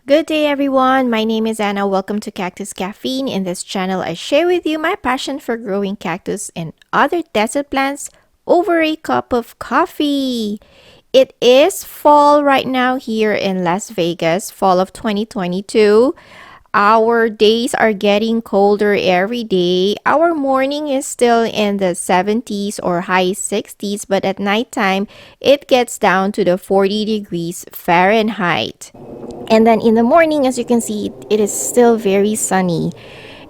Good day everyone, my name is Anna. Welcome to Cactus Caffeine. In this channel, I share with you my passion for growing cactus and other desert plants over a cup of coffee. It is fall right now here in Las Vegas, fall of 2022. Our days are getting colder every day. Our morning is still in the 70s or high 60s, but at nighttime, it gets down to the 40 degrees Fahrenheit. And then in the morning, as you can see, it is still very sunny.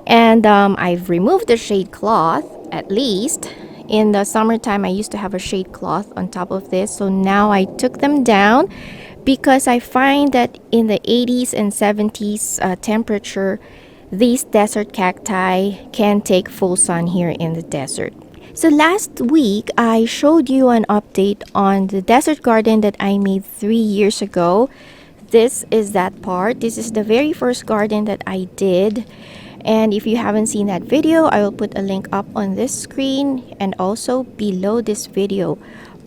And I've removed the shade cloth, at least. In the summertime, I used to have a shade cloth on top of this. So now I took them down because I find that in the 80s and 70s temperature, these desert cacti can take full sun here in the desert. So last week, I showed you an update on the desert garden that I made 3 years ago. This is that part. This is the very first garden that I did. And if you haven't seen that video, I will put a link up on this screen and also below this video.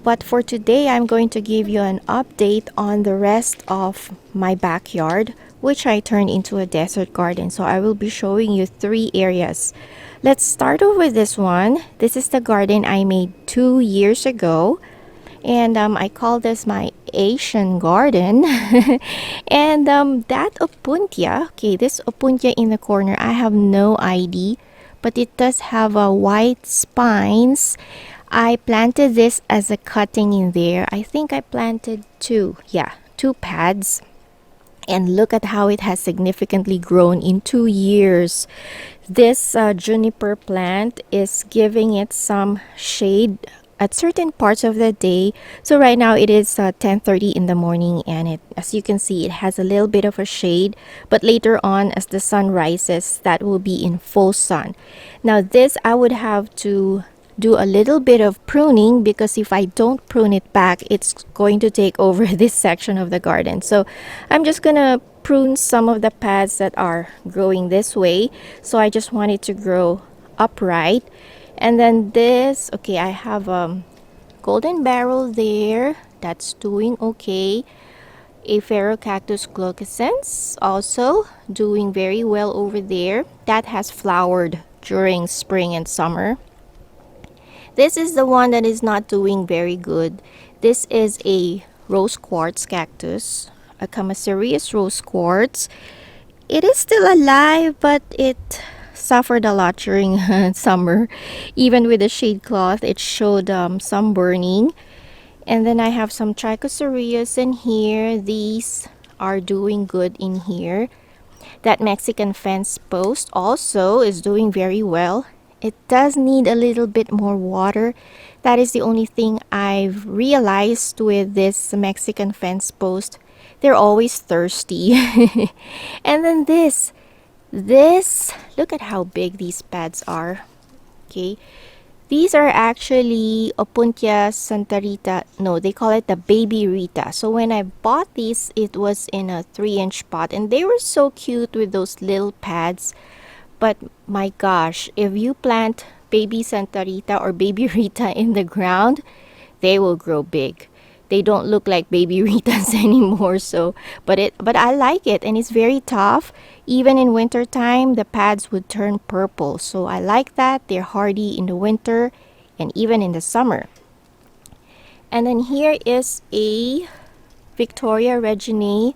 But for today, I'm going to give you an update on the rest of my backyard, which I turned into a desert garden. So I will be showing you 3 areas. Let's start off with this one. This is the garden I made 2 years ago. And I call this my Asian garden. And that opuntia, okay, this opuntia in the corner, I have no ID, but it does have white spines. I planted this as a cutting in there. I think I planted 2 pads. And look at how it has significantly grown in 2 years. This juniper plant is giving it some shade at certain parts of the day. So right now it is 10:30 in the morning, and as you can see, it has a little bit of a shade, but later on as the sun rises, that will be in full sun. Now this, I would have to do a little bit of pruning, because if I don't prune it back, it's going to take over this section of the garden. So I'm just gonna prune some of the pads that are growing this way. So I just want it to grow upright. And then this, okay, I have golden barrel there. That's doing okay. A Cactus glaucescens also doing very well over there. That has flowered during spring and summer. This is the one that is not doing very good. This is a rose quartz cactus, a Camasserias rose quartz. It is still alive, but it suffered a lot during summer. Even with the shade cloth, it showed some burning. And then I have some Trichocereus in here. These are doing good in here. That Mexican fence post also is doing very well. It does need a little bit more water. That is the only thing I've realized with this Mexican fence post. They're always thirsty. And then this, look at how big these pads are. Okay, these are actually Opuntia Santa Rita. No, they call it the baby Rita. So when I bought these, it was in a 3-inch pot, and they were so cute with those little pads. But my gosh, if you plant baby Santa Rita or baby Rita in the ground, they will grow big. They don't look like baby Ritas anymore. So, but I like it, and it's very tough. Even in winter time, the pads would turn purple. So I like that. They're hardy in the winter and even in the summer. And then here is a Victoria Reginae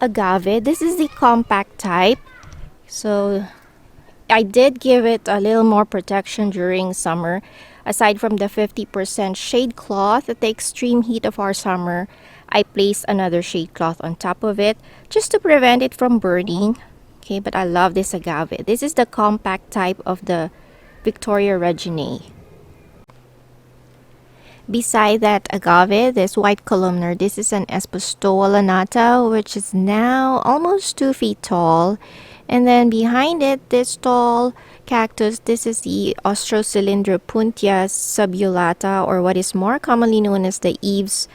agave. This is the compact type. So I did give it a little more protection during summer. Aside from the 50% shade cloth at the extreme heat of our summer, I placed another shade cloth on top of it just to prevent it from burning. Okay, but I love this agave. This is the compact type of the Victoria Reginae. Beside that agave, this white columnar, this is an Espostoa lanata, which is now almost 2 feet tall. And then behind it, this tall cactus, this is the Austrocylindropuntia subulata, or what is more commonly known as the Eve's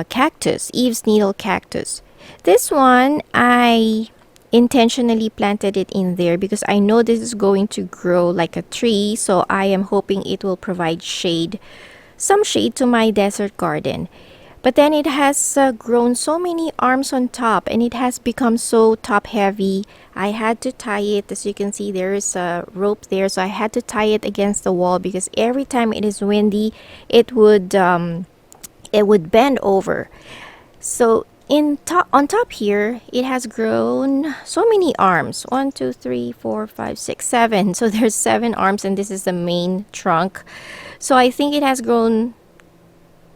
cactus, Eve's needle cactus. This one, I intentionally planted it in there because I know this is going to grow like a tree. So I am hoping it will provide shade, some shade to my desert garden. But then it has grown so many arms on top, and it has become so top heavy. I had to tie it. As you can see, there is a rope there, so I had to tie it against the wall because every time it is windy, it would bend over. So on top here, it has grown so many arms. 1, 2, 3, 4, 5, 6, 7. So there's 7 arms, and this is the main trunk. So I think it has grown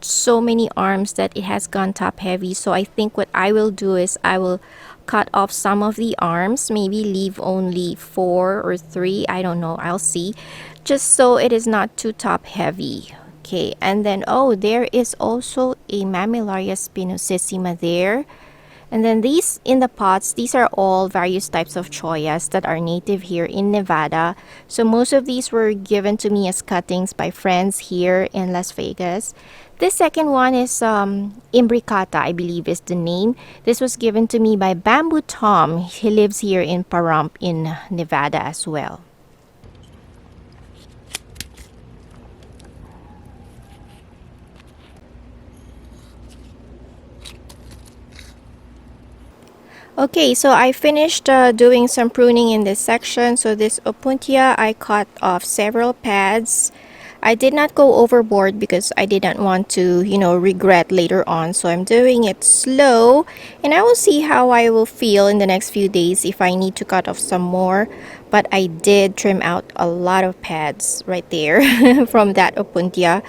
so many arms that it has gone top heavy. So I think what I will do is I will cut off some of the arms, maybe leave only 4 or 3, I don't know, I'll see, just so it is not too top heavy. Okay, and then there is also a Mammillaria spinosissima there. And then these in the pots, these are all various types of choyas that are native here in Nevada. So most of these were given to me as cuttings by friends here in Las Vegas. This second one is Imbricata, I believe is the name. This was given to me by Bamboo Tom. He lives here in Palram in Nevada as well. Okay, so I finished doing some pruning in this section. So this Opuntia, I cut off several pads. I did not go overboard because I didn't want to, regret later on. So I'm doing it slow, and I will see how I will feel in the next few days if I need to cut off some more. But I did trim out a lot of pads right there from that Opuntia.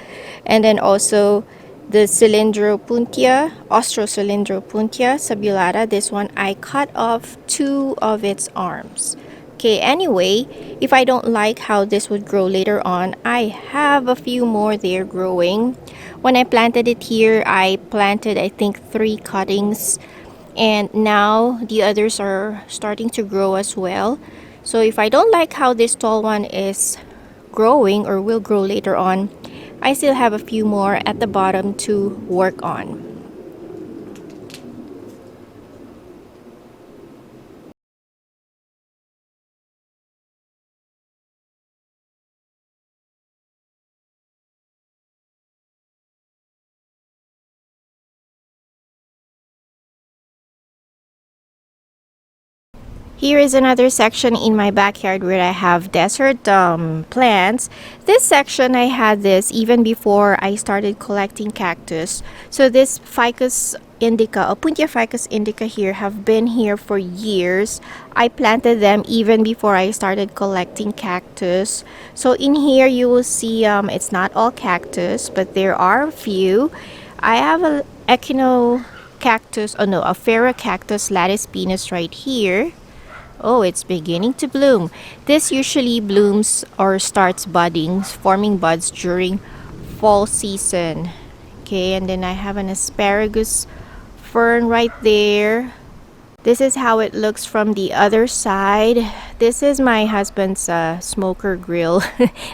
And then also the Cylindropuntia, Austrocylindropuntia subulata, this one, I cut off 2 of its arms. Okay, anyway, if I don't like how this would grow later on, I have a few more there growing. When I planted it here, I planted, I think, 3 cuttings. And now the others are starting to grow as well. So if I don't like how this tall one is growing or will grow later on, I still have a few more at the bottom to work on. Here is another section in my backyard where I have desert plants. This section, I had this even before I started collecting cactus. So this Ficus indica, Opuntia ficus indica here, have been here for years. I planted them even before I started collecting cactus. So in here you will see it's not all cactus, but there are a few. I have a echino cactus, a Ferrocactus latispinus right here. Oh, it's beginning to bloom. This usually blooms or starts budding, forming buds during fall season. Okay, and then I have an asparagus fern right there. This is how it looks from the other side. This is my husband's smoker grill.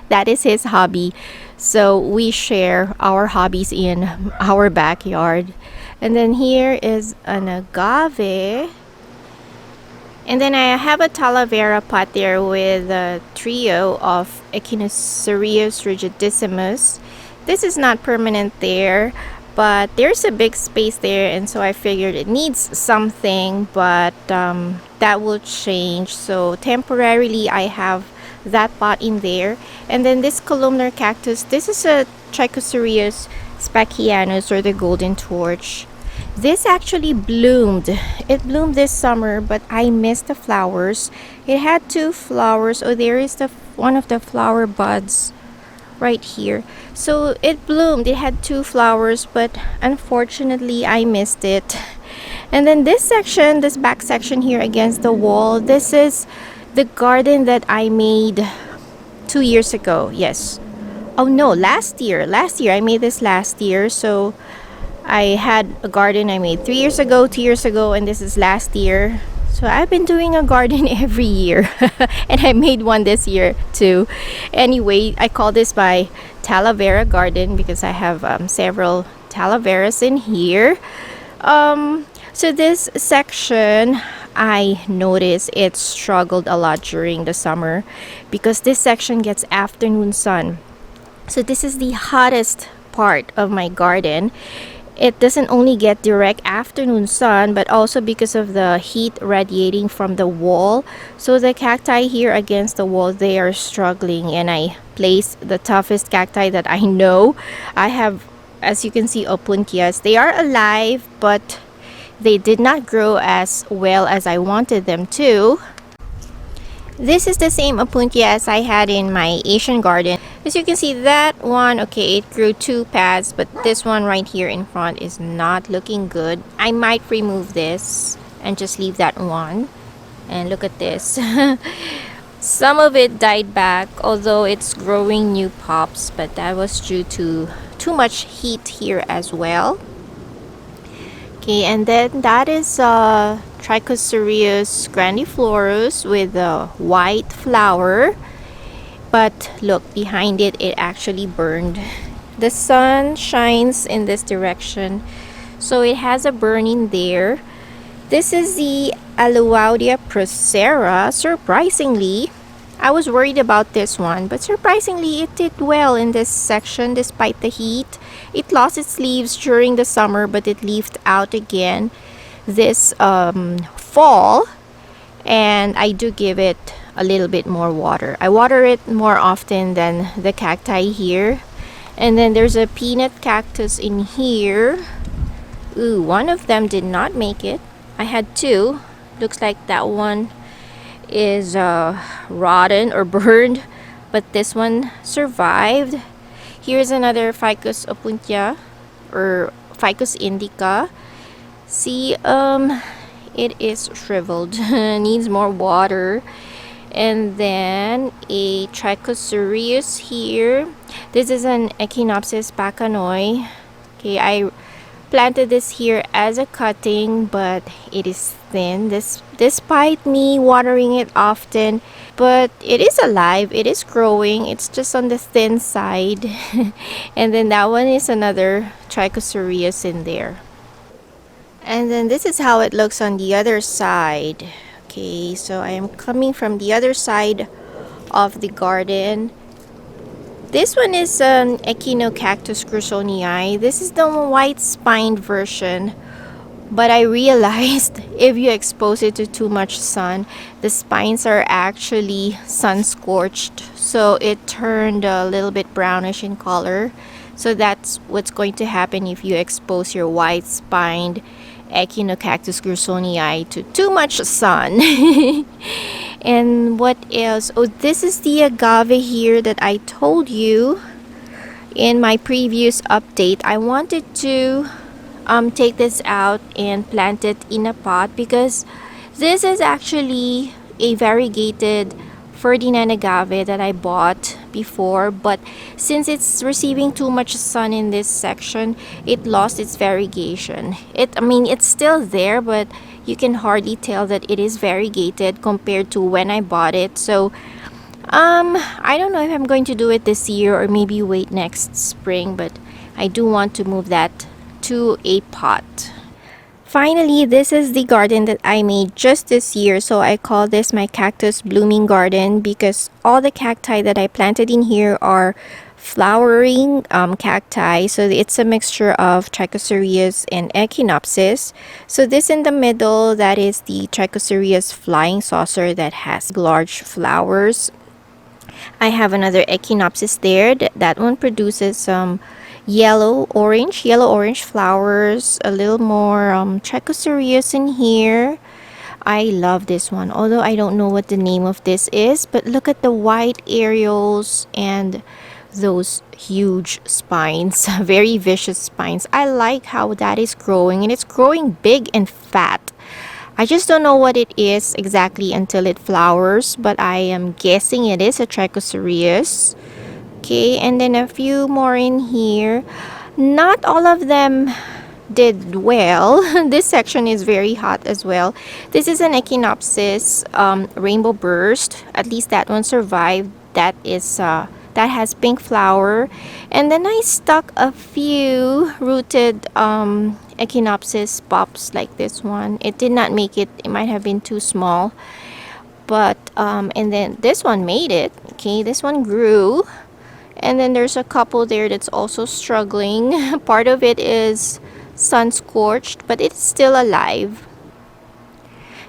That is his hobby. So we share our hobbies in our backyard. And then here is an agave. And then I have a Talavera pot there with a trio of Echinocereus rigidissimus. This is not permanent there, but there's a big space there, and so I figured it needs something, but that will change. So temporarily I have that pot in there. And then this columnar cactus, this is a Trichocereus spacianus, or the golden torch. This actually bloomed. It bloomed this summer, but I missed the flowers. It had 2 flowers. Oh, there is one of the flower buds right here. So it bloomed. It had 2 flowers, but unfortunately I missed it. And then this section, this back section here against the wall, this is the garden that I made 2 years ago. Yes. Oh no, last year. I made this last year. So I had a garden I made 3 years ago, 2 years ago, and this is last year. So I've been doing a garden every year. And I made one this year too. Anyway, I call this my Talavera garden because I have several Talaveras in here. So this section, I noticed it struggled a lot during the summer because this section gets afternoon sun. So this is the hottest part of my garden. it doesn't only get direct afternoon sun, but also because of the heat radiating from the wall. So the cacti here against the wall, they are struggling, and I placed the toughest cacti that I know. I have, as you can see, opuntias. They are alive, but they did not grow as well as I wanted them to. This is the same opuntia as I had in my Asian garden. As you can see, that one, okay, it grew 2 pads, but this one right here in front is not looking good. I might remove this and just leave that one. And look at this. Some of it died back, although it's growing new pops, but that was due to too much heat here as well. Okay, and then that is Trichocereus grandiflorus with a white flower. But look, behind it, it actually burned. The sun shines in this direction, so it has a burning there. This is the Aluaudia procera. Surprisingly, I was worried about this one, but surprisingly, it did well in this section despite the heat. It lost its leaves during the summer, but it leafed out again this fall, and I do give it a little bit more water. I water it more often than the cacti here. And then there's a peanut cactus in here. Ooh, one of them did not make it. I had 2. Looks like that one is rotten or burned, but this one survived. Here's another Ficus opuntia or Ficus indica. See, it is shriveled. Needs more water. And then a Trichocereus here. This is an Echinopsis bacanoi. Okay, I planted this here as a cutting, but it is thin. Despite me watering it often, but it is alive. It is growing. It's just on the thin side. And then that one is another Trichocereus in there. And then this is how it looks on the other side. Okay, so I am coming from the other side of the garden. This one is an Echinocactus grusonii. This is the white spined version. But I realized if you expose it to too much sun, the spines are actually sun scorched. So it turned a little bit brownish in color. So that's what's going to happen if you expose your white spined Echinocactus grusonii to too much sun. And what else? Oh, this is the agave here that I told you in my previous update. I wanted to take this out and plant it in a pot because this is actually a variegated Ferdinand agave that I bought before, but since it's receiving too much sun in this section, it lost its variegation. It's still there, but you can hardly tell that it is variegated compared to when I bought it. So I don't know if I'm going to do it this year or maybe wait next spring, but I do want to move that to a pot. Finally, this is the garden that I made just this year. So I call this my cactus blooming garden because all the cacti that I planted in here are flowering cacti. So it's a mixture of Trichocereus and Echinopsis. So this in the middle, that is the Trichocereus flying saucer that has large flowers. I have another Echinopsis there. That one produces some yellow orange flowers, a little more Trichocereus in here. I love this one, although I don't know what the name of this is, but look at the white areoles and those huge spines, very vicious spines. I like how that is growing, and it's growing big and fat. I just don't know what it is exactly until it flowers, but I am guessing it is a Trichocereus. Okay, and then a few more in here. Not all of them did well. This section is very hot as well. This is an Echinopsis rainbow burst. At least that one survived. That has pink flower. And then I stuck a few rooted Echinopsis pops like this one. It did not make it. It might have been too small. But and then this one made it. Okay, this one grew. And then there's a couple there that's also struggling. Part of it is sun scorched, but it's still alive.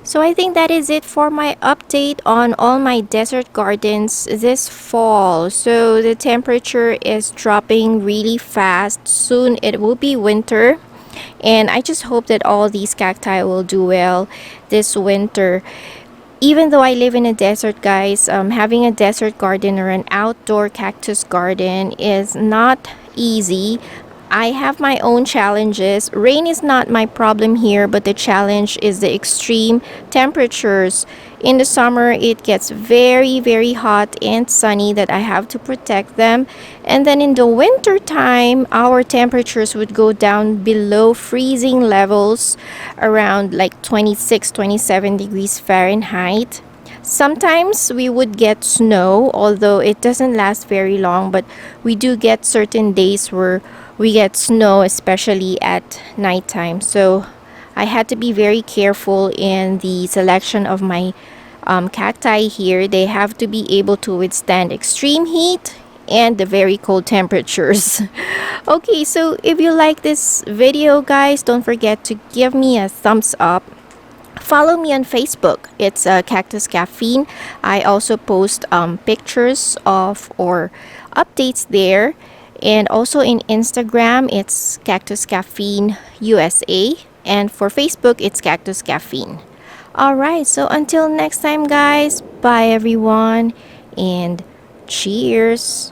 So I think that is it for my update on all my desert gardens this fall. So the temperature is dropping really fast. Soon it will be winter. And I just hope that all these cacti will do well this winter. Even though I live in a desert, guys, having a desert garden or an outdoor cactus garden is not easy. I have my own challenges. Rain is not my problem here, but the challenge is the extreme temperatures. In the summer, it gets very, very hot and sunny that I have to protect them. And then in the winter time, our temperatures would go down below freezing levels around like 26, 27 degrees Fahrenheit. Sometimes we would get snow, although it doesn't last very long, but we do get certain days where we get snow, especially at nighttime. So I had to be very careful in the selection of my cacti here. They have to be able to withstand extreme heat and the very cold temperatures. Okay, so if you like this video, guys, don't forget to give me a thumbs up. Follow me on Facebook. It's Cactus Caffeine. I also post pictures of or updates there. And also in Instagram, it's Cactus Caffeine USA. And for Facebook, it's Cactus Caffeine. Alright, so until next time, guys. Bye, everyone. And cheers.